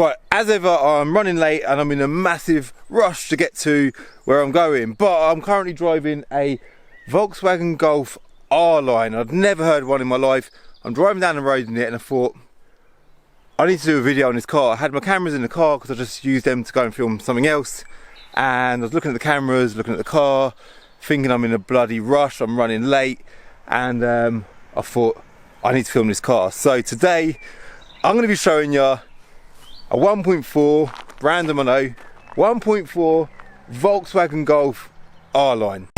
Right, as ever, I'm running late and I'm in a massive rush to get to where I'm going, but I'm currently driving a Volkswagen Golf R-Line. I'd never heard of one in my life. I'm driving down the road in it and I thought, I need to do a video on this car. I had my cameras in the car because I just used them to go and film something else. And I was looking at the cameras, looking at the car, thinking I'm in a bloody rush, I'm running late. And I thought, I need to film this car. So today, I'm going to be showing you a 1.4, random I know, 1.4 Volkswagen Golf R-Line.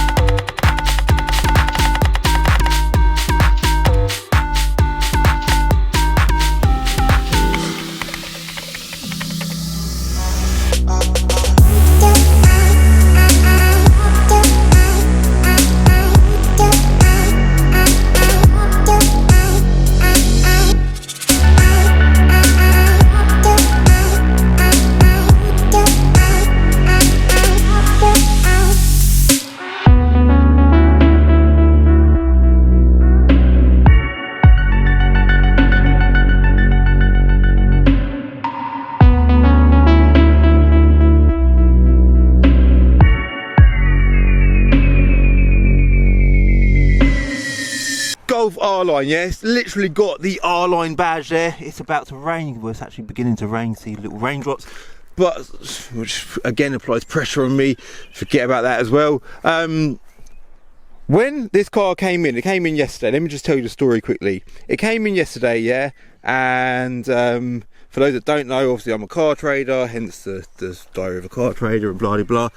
Golf R-Line, yeah, it's literally got the R-Line badge there. It's about to rain, well, it's actually beginning to rain, see little raindrops, but which again applies pressure on me, forget about that as well. When this car came in, it came in yesterday. Let me just tell you the story quickly. It came in yesterday, yeah, and for those that don't know, obviously I'm a car trader, hence the diary of a car trader and blah blah blah.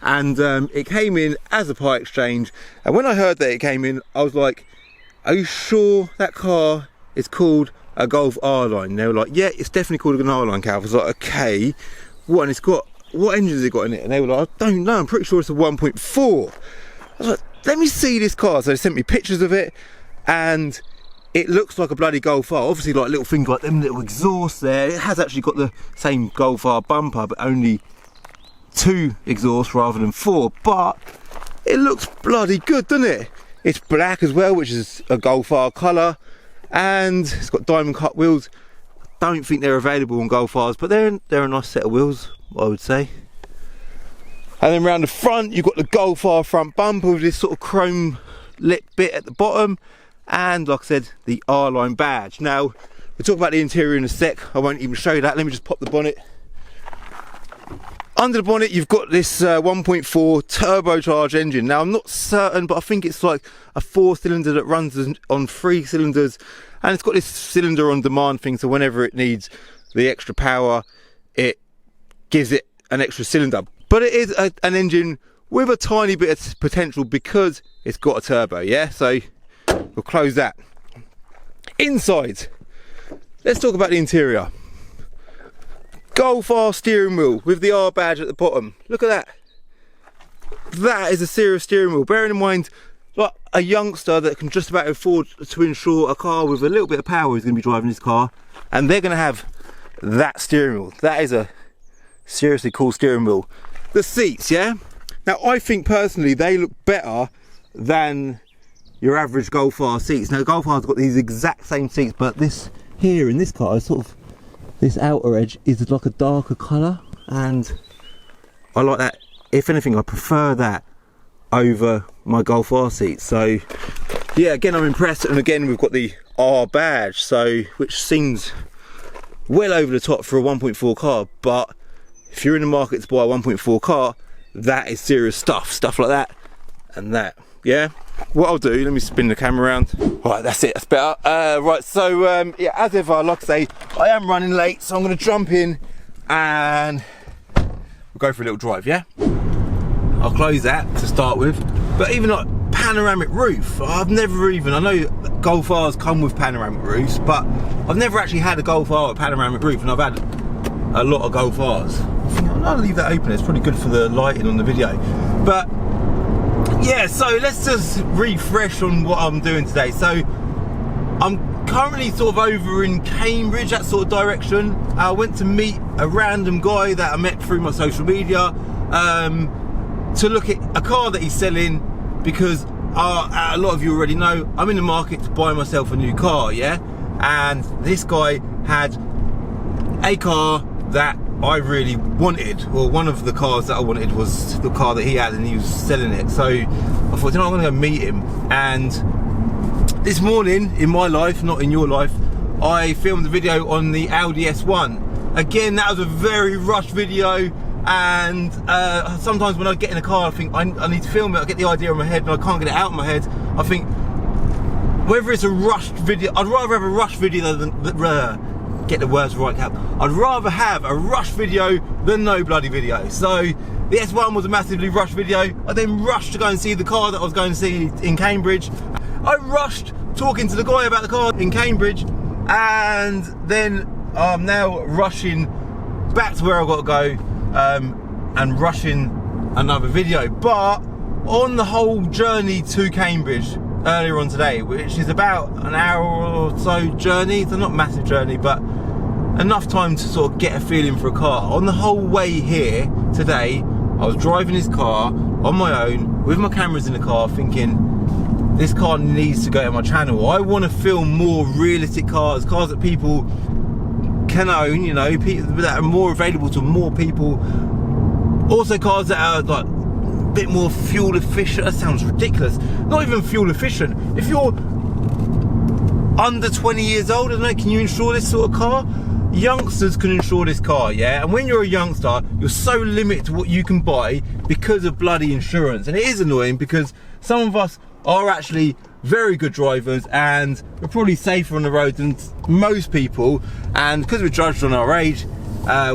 And it came in as a part exchange, and when I heard that it came in, I was like, are you sure that car is called a Golf R-Line? They were like, yeah, it's definitely called an R-Line, Cal. I was like, okay, what? And it's got, what engine has it got in it? And they were like, I don't know, I'm pretty sure it's a 1.4. I was like, let me see this car. So they sent me pictures of it, and it looks like a bloody Golf R. Obviously, like little things like them little exhausts there. It has actually got the same Golf R bumper, but only 2 exhausts rather than 4. But it looks bloody good, doesn't it? It's black as well, which is a Golf R colour, and it's got diamond cut wheels. I don't think they're available on Golf Rs, but they're a nice set of wheels, I would say. And then round the front, you've got the Golf R front bumper with this sort of chrome lip bit at the bottom, and like I said, the R-Line badge. Now, we'll talk about the interior in a sec. I won't even show you that. Let me just pop the bonnet. Under the bonnet, you've got this 1.4 turbocharged engine. Now, I'm not certain, but I think it's like a 4-cylinder that runs on 3 cylinders. And it's got this cylinder on demand thing, so whenever it needs the extra power, it gives it an extra cylinder. But it is an engine with a tiny bit of potential because it's got a turbo, yeah? So, we'll close that. Inside, let's talk about the interior. Golf R steering wheel with the R badge at the bottom. Look at that. That is a serious steering wheel. Bearing in mind, like a youngster that can just about afford to insure a car with a little bit of power is going to be driving this car, and they're going to have that steering wheel. That is a seriously cool steering wheel. The seats, yeah. Now, I think personally they look better than your average Golf R seats. Now, Golf R's got these exact same seats, but this here in this car is sort of, this outer edge is like a darker colour, and I like that. If anything, I prefer that over my Golf R seat. So yeah, again, I'm impressed. And again, we've got the R badge, so which seems well over the top for a 1.4 car. But if you're in the market to buy a 1.4 car, that is serious stuff like that and that. Yeah, what I'll do, let me spin the camera around. Right, that's it, that's better. Right, so yeah, as ever, like I say, I am running late, so I'm gonna jump in and we'll go for a little drive, yeah? I'll close that to start with. But even like panoramic roof, I've never even, I know Golf Rs come with panoramic roofs, but I've never actually had a Golf R with panoramic roof, and I've had a lot of Golf Rs. I think I'll leave that open, it's probably good for the lighting on the video. But yeah, so let's just refresh on what I'm doing today. So I'm currently sort of over in Cambridge, that sort of direction. I went to meet a random guy that I met through my social media to look at a car that he's selling, because a lot of you already know I'm in the market to buy myself a new car, yeah? And this guy had a car that I really wanted. Well, one of the cars that I wanted was the car that he had, and he was selling it. So I thought, you know, I'm gonna go meet him. And this morning, in my life, not in your life, I filmed a video on the Audi S1. Again, that was a very rushed video, and sometimes when I get in a car, I think I need to film it, I get the idea in my head and I can't get it out of my head. I think, whether it's a rushed video, I'd rather have a rushed video than, get the words right, Cap. I'd rather have a rushed video than no bloody video. So the S1 was a massively rushed video. I then rushed to go and see the car that I was going to see in Cambridge. I rushed talking to the guy about the car in Cambridge, and then I'm now rushing back to where I've got to go, and rushing another video. But on the whole journey to Cambridge earlier on today, which is about an hour or so journey, it's not a massive journey, but enough time to sort of get a feeling for a car. On the whole way here today, I was driving this car on my own with my cameras in the car, thinking, this car needs to go to my channel. I want to film more realistic cars that people can own, you know, that are more available to more people. Also cars that are like a bit more fuel efficient. That sounds ridiculous. Not even fuel efficient. If you're under 20 years old, I don't know, can you insure this sort of car? Youngsters can insure this car, yeah? And when you're a youngster, you're so limited to what you can buy because of bloody insurance. And it is annoying because some of us are actually very good drivers and we're probably safer on the road than most people, and because we're judged on our age,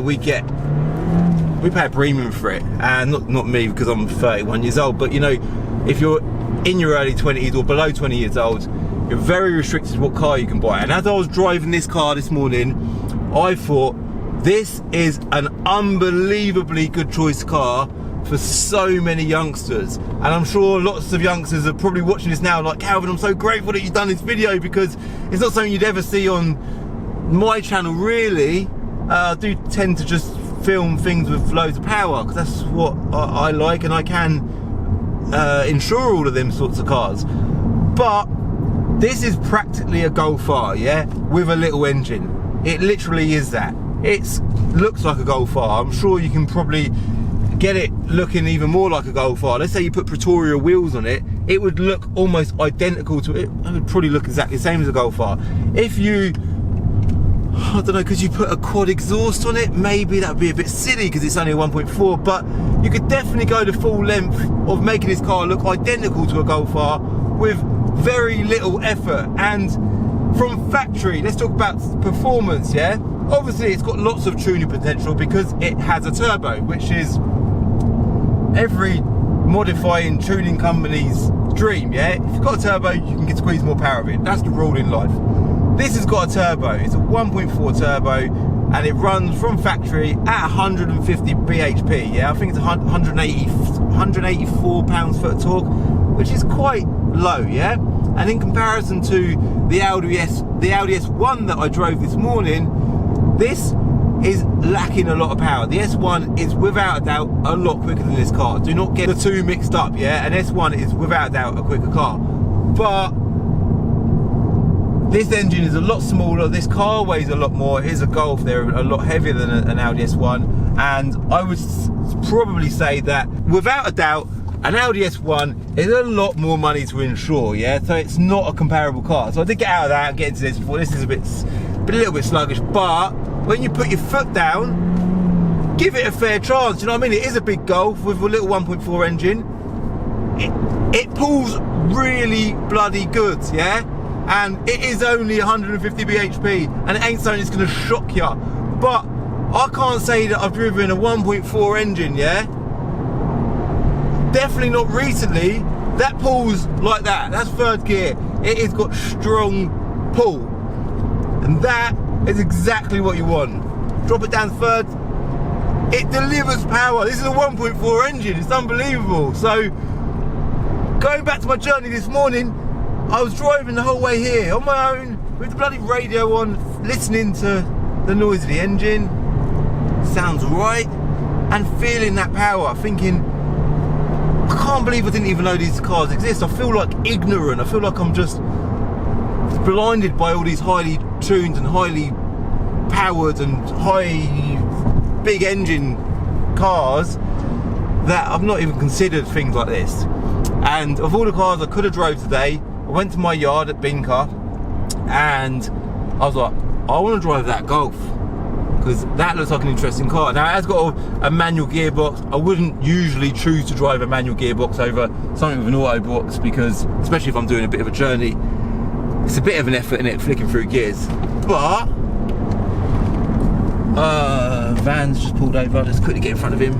we pay a premium for it. And not me, because I'm 31 years old, but you know, if you're in your early 20s or below 20 years old, you're very restricted to what car you can buy. And as I was driving this car this morning, I thought, this is an unbelievably good choice car for so many youngsters. And I'm sure lots of youngsters are probably watching this now like, Calvin, I'm so grateful that you've done this video, because it's not something you'd ever see on my channel really. I do tend to just film things with loads of power because that's what I like, and I can insure all of them sorts of cars. But this is practically a Golf R, yeah, with a little engine. It literally is that. It looks like a Golf R. I'm sure you can probably get it looking even more like a Golf R. Let's say you put Pretoria wheels on it, it would look almost identical to it. It would probably look exactly the same as a Golf R. If you, I don't know, because you put a quad exhaust on it, maybe that would be a bit silly because it's only a 1.4, but you could definitely go the full length of making this car look identical to a Golf R with very little effort. And from factory, let's talk about performance, yeah? Obviously it's got lots of tuning potential because it has a turbo, which is every modifying tuning company's dream, yeah? If you've got a turbo, you can squeeze more power of it. That's the rule in life. This has got a turbo. It's a 1.4 turbo, and it runs from factory at 150 bhp, yeah? I think it's 184 pounds-foot of torque, which is quite low, yeah? And in comparison to the Audi S1 that I drove this morning, this is lacking a lot of power. The S1 is without a doubt a lot quicker than this car. Do not get the two mixed up, yeah? An S1 is without a doubt a quicker car. But this engine is a lot smaller. This car weighs a lot more. It is a Golf. They're a lot heavier than an Audi S1. And I would probably say that without a doubt, an Audi S1 is a lot more money to insure, yeah? So it's not a comparable car. So I did get out of that and get into this before. This is a little bit sluggish, but when you put your foot down, give it a fair chance, you know what I mean? It is a big Golf with a little 1.4 engine. It pulls really bloody good, yeah? And it is only 150 bhp, and it ain't something that's gonna shock you. But I can't say that I've driven a 1.4 engine, yeah? Definitely not recently, that pulls like that. That's third gear. It has got strong pull. And that is exactly what you want. Drop it down third, it delivers power. This is a 1.4 engine, it's unbelievable. So, going back to my journey this morning, I was driving the whole way here on my own, with the bloody radio on, listening to the noise of the engine. Sounds right. And feeling that power, thinking, I can't believe I didn't even know these cars exist. I feel like ignorant. I feel like I'm just blinded by all these highly tuned and highly powered and high big engine cars that I've not even considered things like this. And of all the cars I could have drove today, I went to my yard at Binker and I was like, I want to drive that Golf because that looks like an interesting car. Now it has got a manual gearbox. I wouldn't usually choose to drive a manual gearbox over something with an auto box because, especially if I'm doing a bit of a journey, it's a bit of an effort in it, flicking through gears. But van's just pulled over. Let's quickly get in front of him.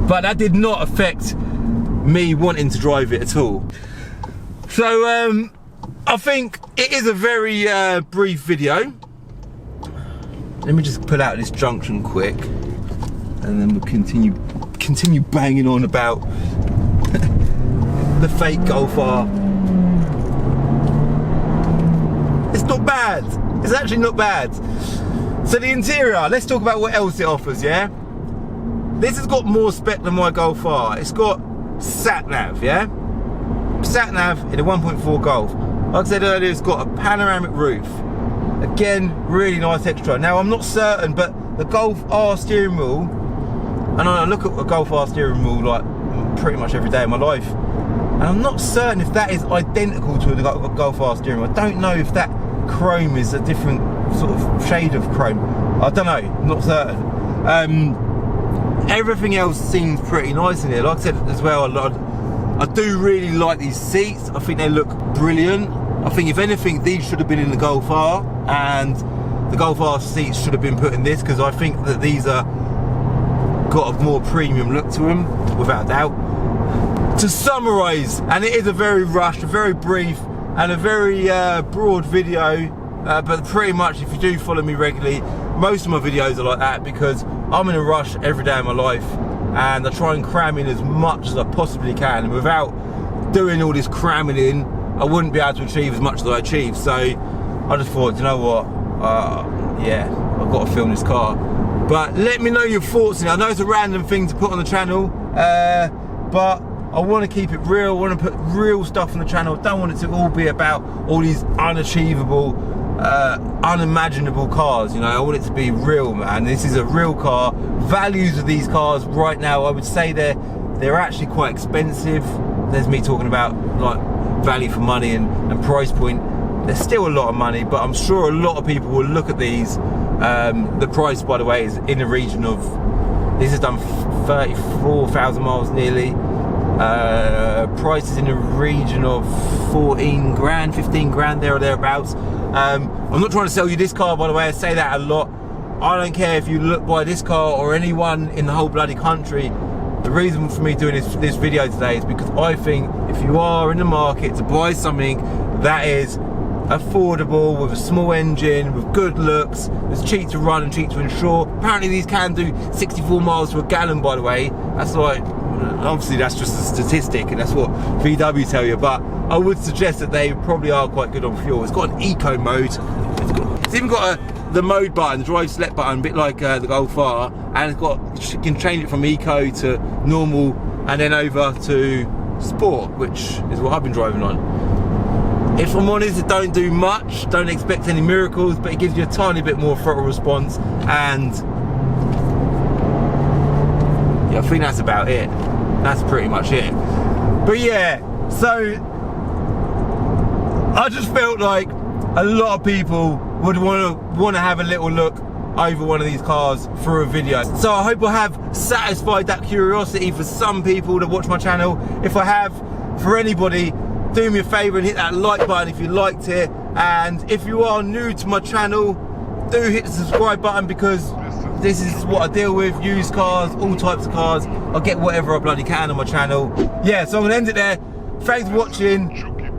But that did not affect me wanting to drive it at all. So I think it is a very brief video. Let me just pull out this junction quick, and then we'll continue banging on about the fake Golf R. It's not bad. It's actually not bad. So the interior, let's talk about what else it offers, yeah? This has got more spec than my Golf R. It's got sat-nav, yeah? Sat-nav in a 1.4 Golf. Like I said earlier, it's got a panoramic roof. Again, really nice extra. Now, I'm not certain, but the Golf R steering wheel, and I look at a Golf R steering wheel like pretty much every day of my life, and I'm not certain if that is identical to the Golf R steering wheel. I don't know if that chrome is a different sort of shade of chrome. I don't know, I'm not certain. Everything else seems pretty nice in here. Like I said as well, I do really like these seats. I think they look brilliant. I think if anything, these should have been in the Golf R, and the Golf R seats should have been put in this, because I think that these are got a more premium look to them, without doubt. To summarise, and it is a very rushed, a very brief, and a very broad video, but pretty much if you do follow me regularly, most of my videos are like that because I'm in a rush every day of my life, and I try and cram in as much as I possibly can, and without doing all this cramming in, I wouldn't be able to achieve as much as I achieve. So I just thought, you know what, yeah, I've got to film this car. But let me know your thoughts on it. I know it's a random thing to put on the channel, but I want to keep it real. I want to put real stuff on the channel. I don't want it to all be about all these unachievable, unimaginable cars, you know. I want it to be real, man. This is a real car. Values of these cars right now, I would say they're actually quite expensive. There's me talking about like value for money and price point. There's still a lot of money, but I'm sure a lot of people will look at these. The price, by the way, is in the region of, this has done 34,000 miles nearly. Price is in the region of 14 grand, 15 grand, there or thereabouts. I'm not trying to sell you this car, by the way. I say that a lot. I don't care if you look buy this car or anyone in the whole bloody country. The reason for me doing this video today is because I think if you are in the market to buy something that is affordable, with a small engine, with good looks, it's cheap to run and cheap to insure. Apparently these can do 64 miles to a gallon, by the way. That's like, obviously that's just a statistic and that's what VW tell you, but I would suggest that they probably are quite good on fuel. It's got an eco mode. It's even got the mode button, the drive select button, a bit like the Golf R, and it's got, you can change it from eco to normal and then over to sport, which is what I've been driving on. If I'm honest, it don't do much, don't expect any miracles, but it gives you a tiny bit more throttle response, and yeah, I think that's about it. That's pretty much it. But yeah, so I just felt like a lot of people would want to have a little look over one of these cars for a video. So I hope I have satisfied that curiosity for some people that watch my channel. If I have, for anybody, do me a favour and hit that like button if you liked it. And if you are new to my channel, do hit the subscribe button, because this is what I deal with, used cars, all types of cars. I'll get whatever I bloody can on my channel. Yeah, so I'm gonna end it there. Thanks for watching,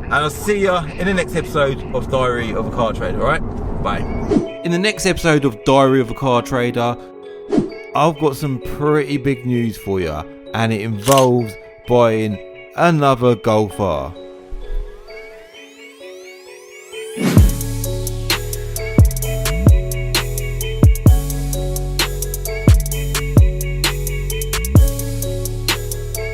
and I'll see ya in the next episode of Diary of a Car Trader, alright? Bye. In the next episode of Diary of a Car Trader, I've got some pretty big news for you, and it involves buying another Golf R.